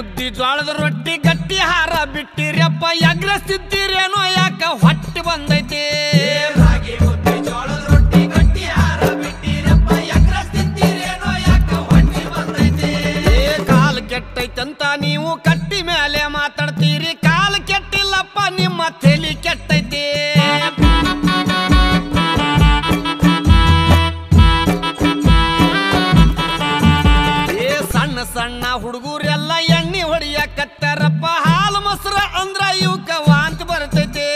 ಮುದ್ದಿ ಜೋಳದ ರೊಟ್ಟಿ ಗಟ್ಟಿ ಹಾರ ಬಿಟ್ಟಿರಪ್ಪ ಎಗ್ರಸ್ತಿದ್ದೀರೇನೋ ಯಾಕ ಹೊಟ್ಟೆ ಬಂದೈತಿ ರಾಗಿ ಮುದ್ದಿ ಜೋಳದ ರೊಟ್ಟಿ ಗಟ್ಟಿ ಹಾರ ಬಿಟ್ಟಿರಪ್ಪ ಎಗ್ರಸ್ತಿದ್ದೀರೇನೋ ಯಾಕ ಹೊಟ್ಟೆ ಬಂದೈತಿ ಕಾಲು ಕೆಟ್ಟೈತಂತ ನೀವು ಕಟ್ಟಿ ಮೇಲೆ ಮಾತಾಡ್ತೀರಿ ಕಾಲು ಕೆಟ್ಟಿಲ್ಲಪ್ಪ ನಿಮ್ಮ ತಲೆ ಕೆಟ್ಟೈತಿ ಸಣ್ಣ ಹುಡುಗರೆಲ್ಲ ಎಣ್ಣೆ ಹೊಡಿಯಕತ್ತಾರಪ್ಪ ಹಾಲು ಮೊಸರ ಅಂದ್ರ ಇವಕ್ಕ ವಾಂತಿ ಬರ್ತೈತಿ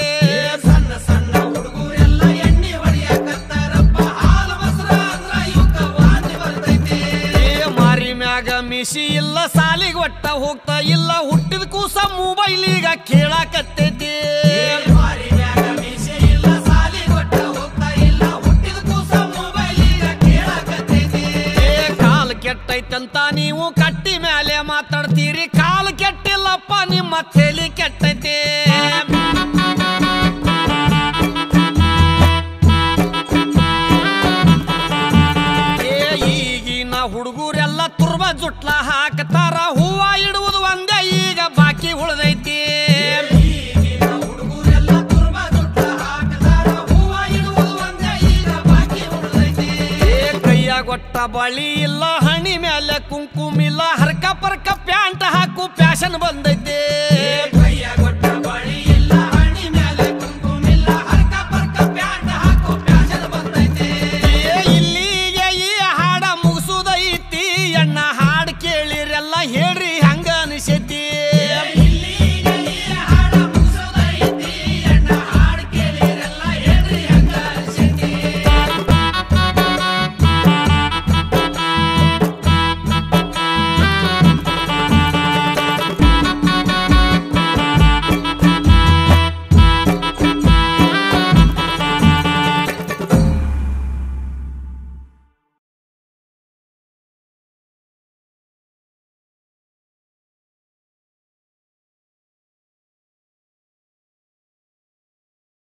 ಸಣ್ಣ ಸಣ್ಣ ಹುಡುಗರೆಲ್ಲ ಎಣ್ಣೆ ಹೊಡಿಯಕತ್ತಾರಪ್ಪ ಹಾಲು ಮೊಸರ ಅಂದ್ರ ಇವಕ್ಕ ವಾಂತಿ ಬರ್ತೈತಿ ಮಾರಿ ಮ್ಯಾಗ ಮಿಸಿ ಇಲ್ಲ ಸಾಲಿಗೆ ಒಟ್ಟ ಹೋಗ್ತಾ ಇಲ್ಲ ಹುಟ್ಟಿದ ಕೂಸ ಮೊಬೈಲ್ ಈಗ ಕೇಳಾಕತ್ತೈತಿ ಮಾರಿ ಮ್ಯಾಗ ಮಿಸಿ ಇಲ್ಲ ಸಾಲಿಗೆ ಒಟ್ಟ ಹೋಗ್ತಾ ಇಲ್ಲ ಹುಟ್ಟಿದ ಕೂಸ ಮೊಬೈಲ್ ಈಗ ಕೇಳಾಕತ್ತೈತಿ ಕಾಲು ಕೆಟ್ಟೈತಂತ ನೀವು ಕಟ್ಟಿ ಮೇಲೆ ಮಾತಾಡ್ತೀರಿ ಕಾಲು ಕೆಟ್ಟಿಲ್ಲಪ್ಪ ನಿಮ್ಮ ತಲೆ ಕೆಟ್ಟೈತಿ ಈಗಿನ ಹುಡುಗರೆಲ್ಲ ತುರ್ಬ ಜುಟ್ಲ ಹಾಕ್ತಾರ ಹೂವ ಇಡುವುದು ಒಂದೇ ಈಗ ಬಾಕಿ ಉಳಿದೈತಿ ಗೊಟ್ಟ ಬಳಿ ಇಲ್ಲ ಹಣಿ ಮೇಲೆ ಕುಂಕುಮಿಲ್ಲ ಹರ್ಕ ಪರ್ಕ ಪ್ಯಾಂಟ್ ಹಾಕು ಫ್ಯಾಷನ್ ಬಂದೈತಿ